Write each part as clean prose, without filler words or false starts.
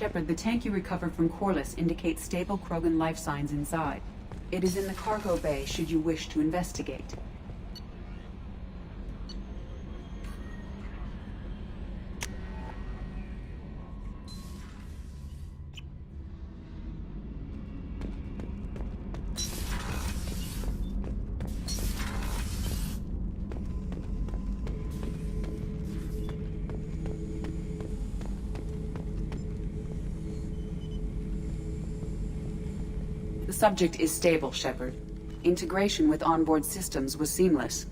Shepard, the tank you recovered from Corliss indicates stable Krogan life signs inside. It is in the cargo bay should you wish to investigate. The subject is stable, Shepard. Integration with onboard systems was seamless.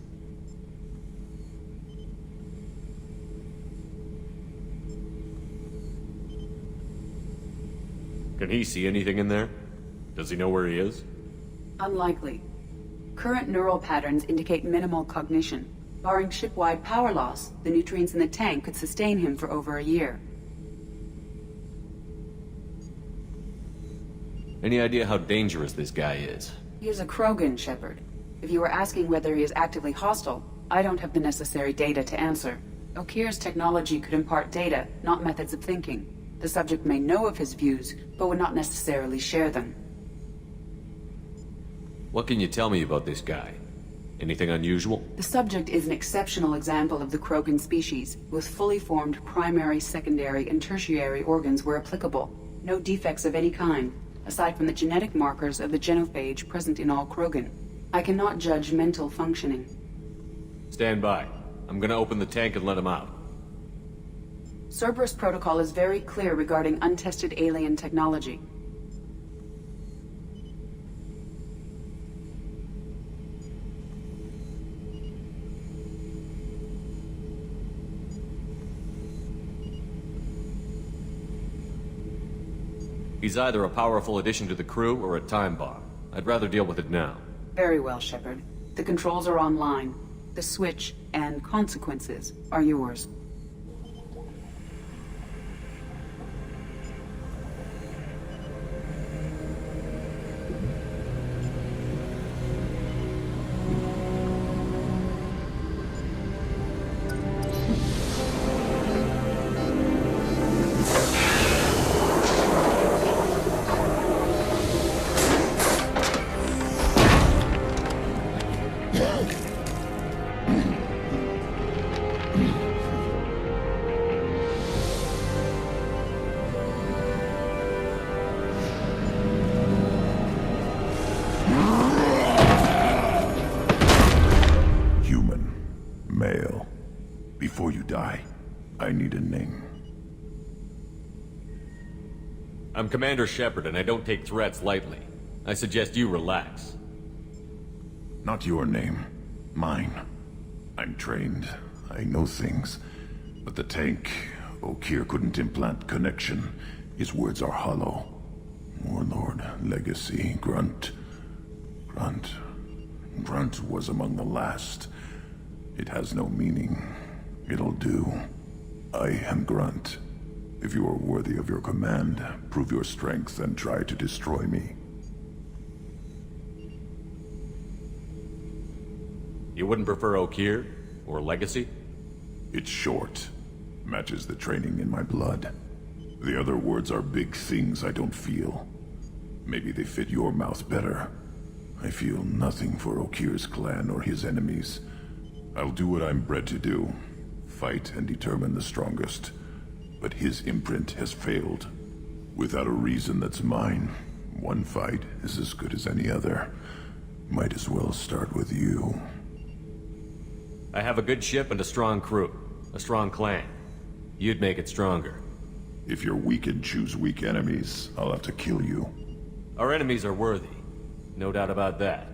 Can he see anything in there? Does he know where he is? Unlikely. Current neural patterns indicate minimal cognition. Barring ship-wide power loss, the nutrients in the tank could sustain him for over a year. Any idea how dangerous this guy is? He is a Krogan, Shepard. If you were asking whether he is actively hostile, I don't have the necessary data to answer. Okeer's technology could impart data, not methods of thinking. The subject may know of his views, but would not necessarily share them. What can you tell me about this guy? Anything unusual? The subject is an exceptional example of the Krogan species, with fully formed primary, secondary, and tertiary organs where applicable. No defects of any kind, aside from the genetic markers of the genophage present in all Krogan. I cannot judge mental functioning. Stand by. I'm gonna open the tank and let him out. Cerberus protocol is very clear regarding untested alien technology. He's either a powerful addition to the crew or a time bomb. I'd rather deal with it now. Very well, Shepard. The controls are online. The switch and consequences are yours. Male. Before you die, I need a name. I'm Commander Shepard, and I don't take threats lightly. I suggest you relax. Not your name. Mine. I'm trained. I know things. But the tank, Okeer couldn't implant connection. His words are hollow. Warlord, Legacy, Grunt. Grunt was among the last. It has no meaning. It'll do. I am Grunt. If you are worthy of your command, prove your strength and try to destroy me. You wouldn't prefer Okeer? Or Legacy? It's short. Matches the training in my blood. The other words are big things I don't feel. Maybe they fit your mouth better. I feel nothing for Okeer's clan or his enemies. I'll do what I'm bred to do. Fight and determine the strongest. But his imprint has failed. Without a reason that's mine, one fight is as good as any other. Might as well start with you. I have a good ship and a strong crew. A strong clan. You'd make it stronger. If you're weak and choose weak enemies, I'll have to kill you. Our enemies are worthy. No doubt about that.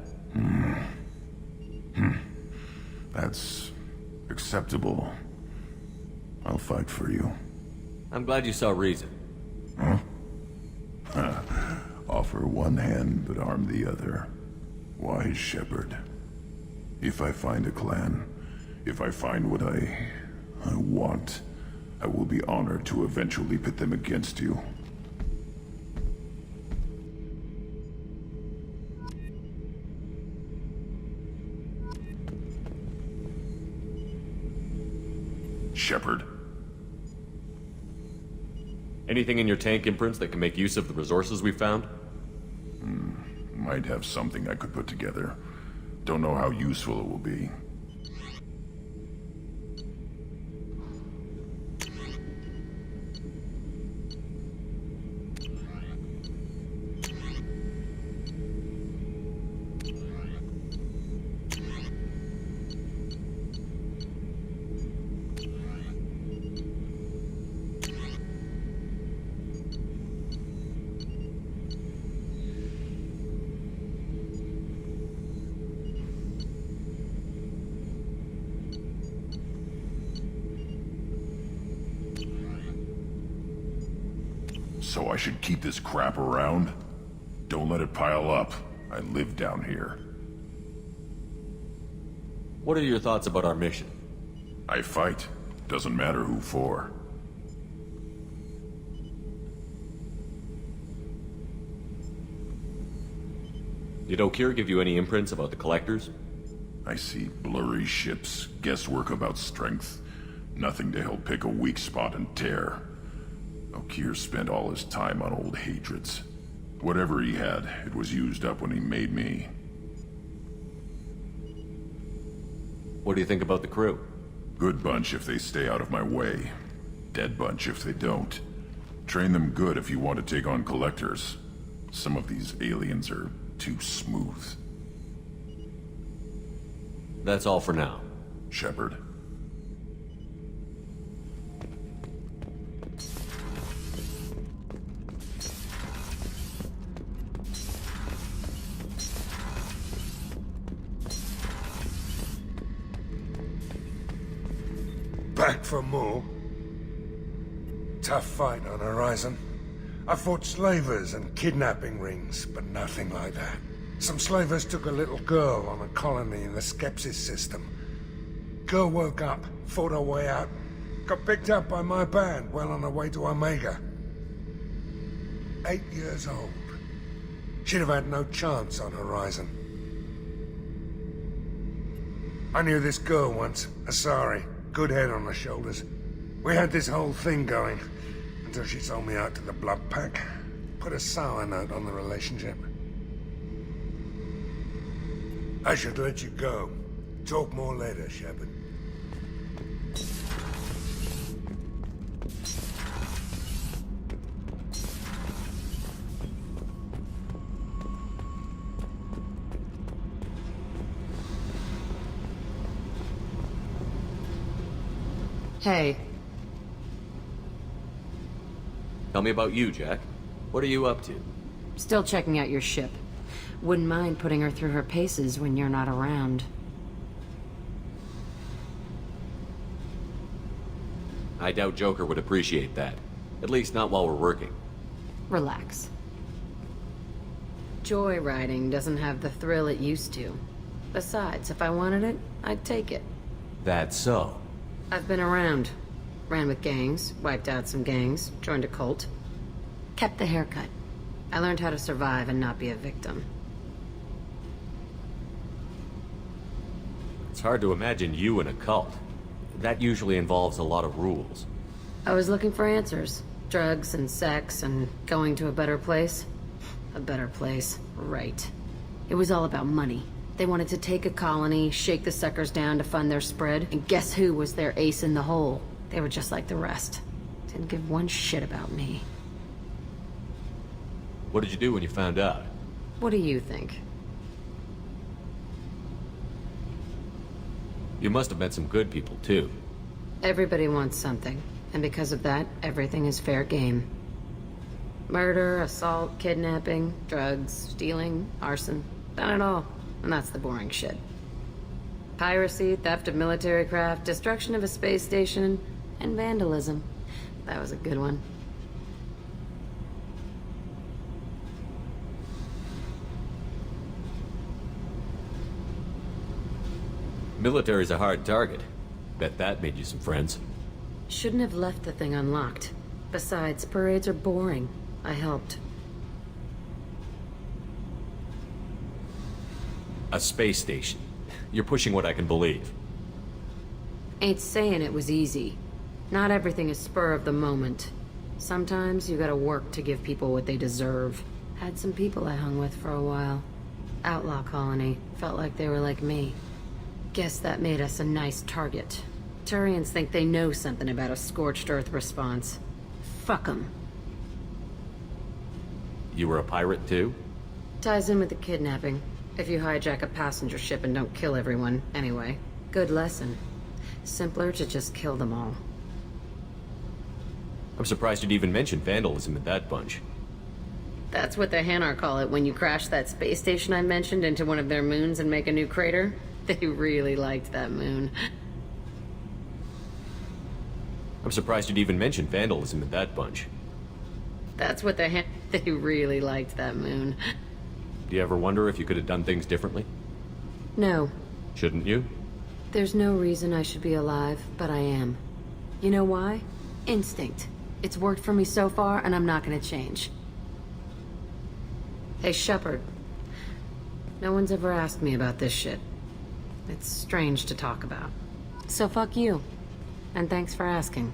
That's acceptable. I'll fight for you. I'm glad you saw reason. Offer one hand, but arm the other. Wise Shepard. If I find a clan, if I find what I want, I will be honored to eventually pit them against you. Shepard. Anything in your tank imprints that can make use of the resources we found? Might have something I could put together. Don't know how useful it will be. So I should keep this crap around? Don't let it pile up. I live down here. What are your thoughts about our mission? I fight. Doesn't matter who for. Did Okeer give you any imprints about the Collectors? I see blurry ships, guesswork about strength. Nothing to help pick a weak spot and tear. Okeer spent all his time on old hatreds. Whatever he had, it was used up when he made me. What do you think about the crew? Good bunch if they stay out of my way. Dead bunch if they don't. Train them good if you want to take on Collectors. Some of these aliens are too smooth. That's all for now. Shepard. Back for more. Tough fight on Horizon. I fought slavers and kidnapping rings, but nothing like that. Some slavers took a little girl on a colony in the Skepsis system. Girl woke up, fought her way out, got picked up by my band well on her way to Omega. 8 years old. She'd have had no chance on Horizon. I knew this girl once, Asari. Good head on her shoulders. We had this whole thing going, until she sold me out to the Blood Pack. Put a sour note on the relationship. I should let you go. Talk more later, Shepard. Hey, Tell me about you, Jack. What are you up to? still checking out your ship. Wouldn't mind putting her through her paces when you're not around. I doubt Joker would appreciate that. At least not while we're working. Relax. Joyriding doesn't have the thrill it used to. Besides, if I wanted it, I'd take it. That's so. I've been around. Ran with gangs, wiped out some gangs, joined a cult. Kept the haircut. I learned how to survive and not be a victim. It's hard to imagine you in a cult. That usually involves a lot of rules. I was looking for answers. Drugs and sex and going to a better place. A better place, right. It was all about money. They wanted to take a colony, shake the suckers down to fund their spread, and guess who was their ace in the hole? They were just like the rest. Didn't give one shit about me. What did you do when you found out? What do you think? You must have met some good people, too. Everybody wants something, and because of that, everything is fair game. Murder, assault, kidnapping, drugs, stealing, arson. Done it all. And that's the boring shit. Piracy, theft of military craft, destruction of a space station, and vandalism. That was a good one. Military's a hard target. Bet that made you some friends. Shouldn't have left the thing unlocked. Besides, parades are boring. I helped. A space station. You're pushing what I can believe. Ain't saying it was easy. Not everything is spur of the moment. Sometimes you gotta work to give people what they deserve. Had some people I hung with for a while. Outlaw colony. Felt like they were like me. Guess that made us a nice target. Turians think they know something about a scorched earth response. Fuck 'em. You were a pirate too? Ties in with the kidnapping. If you hijack a passenger ship and don't kill everyone, anyway. Good lesson. Simpler to just kill them all. I'm surprised you'd even mention vandalism in that bunch. That's what the Hanar call it when you crash that space station I mentioned into one of their moons and make a new crater. They really liked that moon. I'm surprised you'd even mention vandalism in that bunch. That's what they really liked that moon. Do you ever wonder if you could have done things differently? No. Shouldn't you? There's no reason I should be alive, but I am. You know why? Instinct. It's worked for me so far, and I'm not gonna change. Hey, Shepard. No one's ever asked me about this shit. It's strange to talk about. So fuck you. And thanks for asking.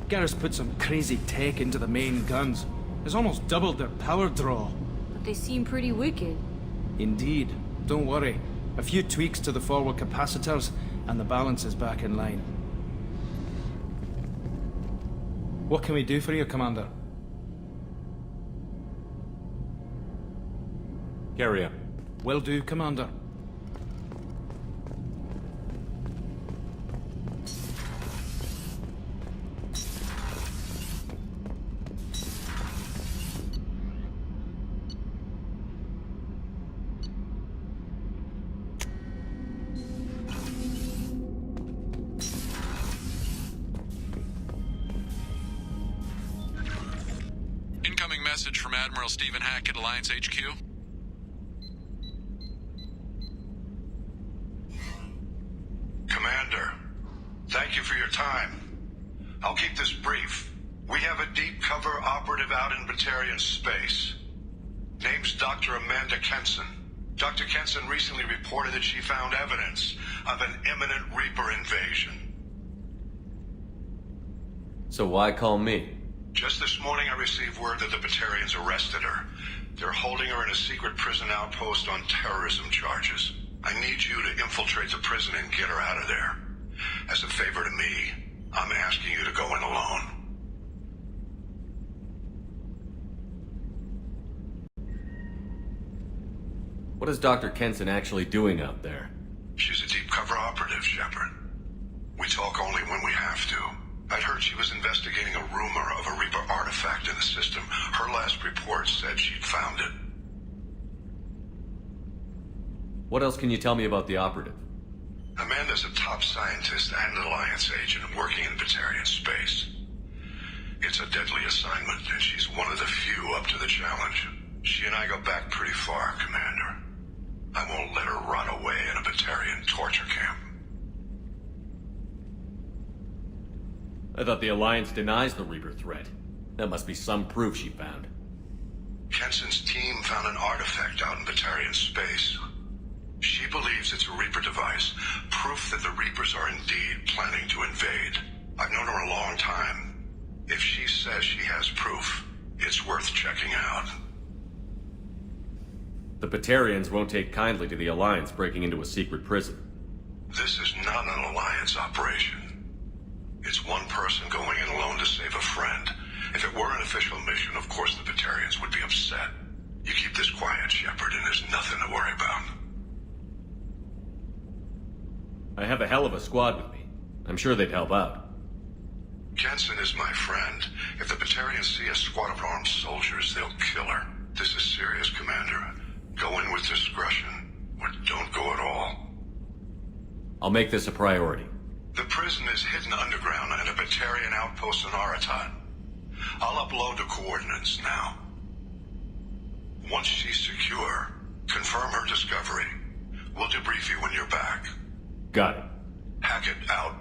Garrus put some crazy tech into the main guns. It's almost doubled their power draw. But they seem pretty wicked. Indeed. Don't worry. A few tweaks to the forward capacitors, and the balance is back in line. What can we do for you, Commander? Carry on. Will do, Commander. Incoming message from Admiral Stephen Hackett, Alliance HQ. Commander, thank you for your time. I'll keep this brief. We have a deep cover operative out in Batarian space. Name's Dr. Amanda Kenson. Dr. Kenson recently reported that she found evidence of an imminent Reaper invasion. So why call me? Just this morning I received word that the Batarians arrested her. They're holding her in a secret prison outpost on terrorism charges. I need you to infiltrate the prison and get her out of there. As a favor to me, I'm asking you to go in alone. What is Dr. Kenson actually doing out there? She's a deep cover operative, Shepard. We talk only when we have to. I'd heard she was investigating a rumor of a Reaper artifact in the system. Her last report said she'd found it. What else can you tell me about the operative? Amanda's a top scientist and an Alliance agent working in Batarian space. It's a deadly assignment, and she's one of the few up to the challenge. She and I go back pretty far, Commander. I won't let her rot away in a Batarian torture camp. I thought the Alliance denies the Reaper threat. That must be some proof she found. Kenson's team found an artifact out in Batarian space. She believes it's a Reaper device, proof that the Reapers are indeed planning to invade. I've known her a long time. If she says she has proof, it's worth checking out. The Batarians won't take kindly to the Alliance breaking into a secret prison. This is not an Alliance operation. It's one person going in alone to save a friend. If it were an official mission, of course the Batarians would be upset. You keep this quiet, Shepard, and there's nothing to worry about. I have a hell of a squad with me. I'm sure they'd help out. Kenson is my friend. If the Batarians see a squad of armed soldiers, they'll kill her. This is serious, Commander. Go in with discretion, or don't go at all. I'll make this a priority. The prison is hidden underground at a Batarian outpost in Aratat. I'll upload the coordinates now. Once she's secure, confirm her discovery. We'll debrief you when you're back. Got it. Hackett out.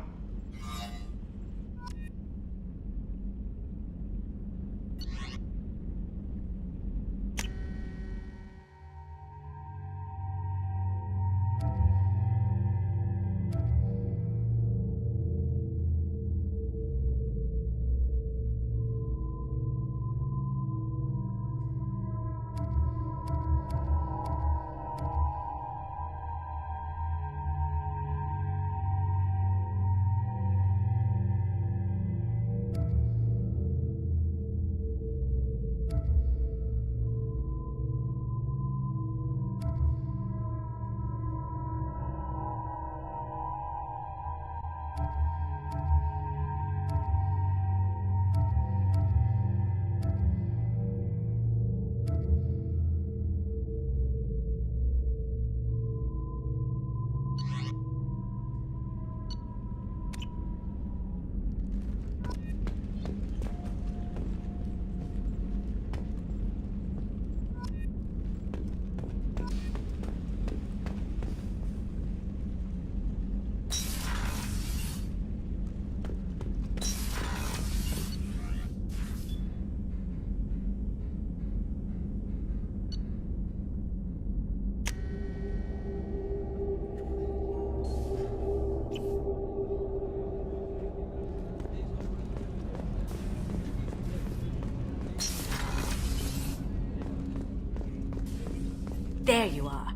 There you are.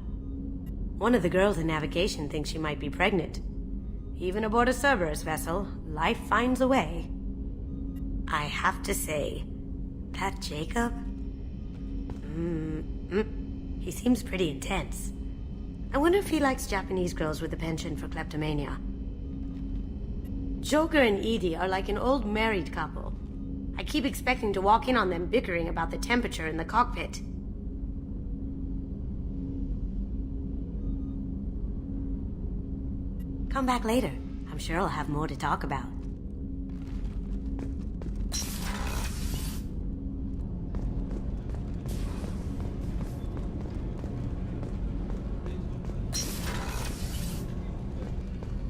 One of the girls in navigation thinks she might be pregnant. Even aboard a Cerberus vessel, life finds a way. I have to say, that Jacob? He seems pretty intense. I wonder if he likes Japanese girls with a penchant for kleptomania. Joker and Edie are like an old married couple. I keep expecting to walk in on them bickering about the temperature in the cockpit. Come back later. I'm sure I'll have more to talk about.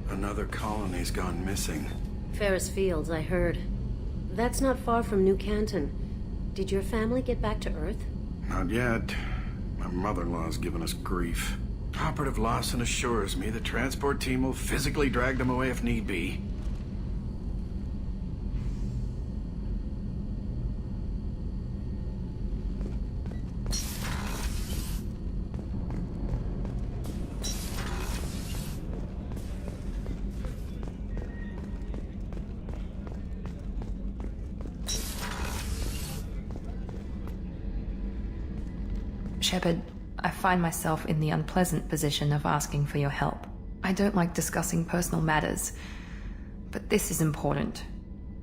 Another colony's gone missing. Ferris Fields, I heard. That's not far from New Canton. Did your family get back to Earth? Not yet. My mother-in-law's given us grief. Operative Lawson assures me the transport team will physically drag them away if need be. Shepard, I find myself in the unpleasant position of asking for your help. I don't like discussing personal matters, but this is important.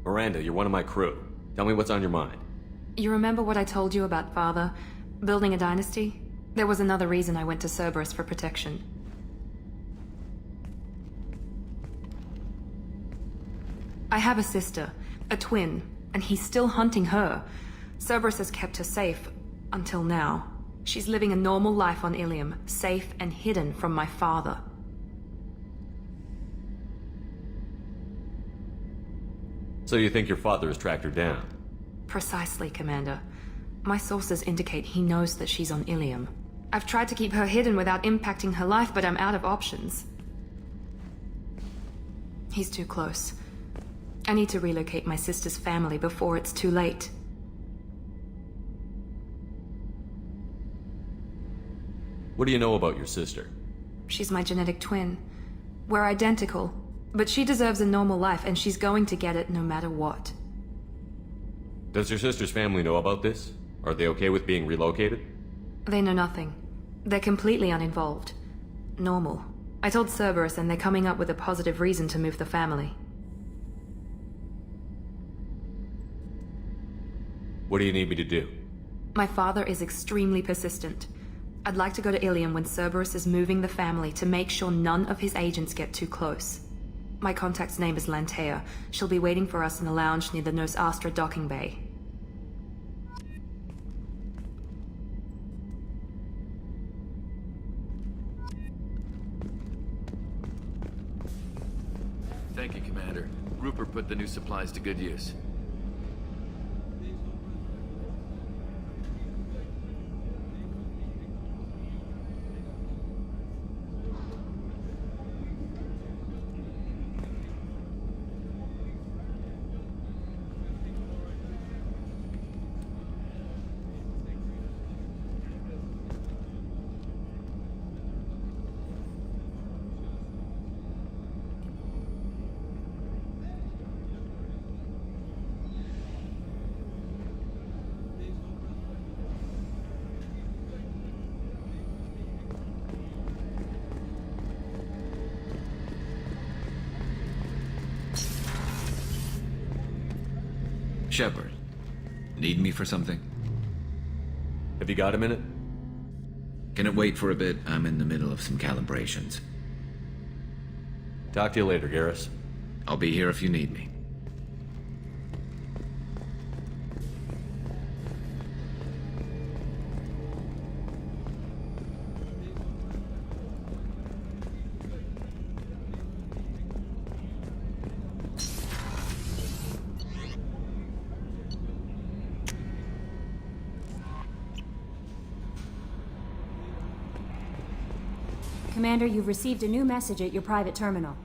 Miranda, you're one of my crew. Tell me what's on your mind. You remember what I told you about Father? Building a dynasty? There was another reason I went to Cerberus for protection. I have a sister, a twin, and he's still hunting her. Cerberus has kept her safe, until now. She's living a normal life on Ilium, safe and hidden from my father. So you think your father has tracked her down? Precisely, Commander. My sources indicate he knows that she's on Ilium. I've tried to keep her hidden without impacting her life, but I'm out of options. He's too close. I need to relocate my sister's family before it's too late. What do you know about your sister? She's my genetic twin. We're identical, but she deserves a normal life, and she's going to get it no matter what. Does your sister's family know about this? Are they okay with being relocated? They know nothing. They're completely uninvolved. Normal. I told Cerberus, and they're coming up with a positive reason to move the family. What do you need me to do? My father is extremely persistent. I'd like to go to Ilium when Cerberus is moving the family to make sure none of his agents get too close. My contact's name is Lantea. She'll be waiting for us in the lounge near the Nos Astra docking bay. Thank you, Commander. Rupert put the new supplies to good use. Shepard, need me for something? Have you got a minute? Can it wait for a bit? I'm in the middle of some calibrations. Talk to you later, Garrus. I'll be here if you need me. Commander, you've received a new message at your private terminal.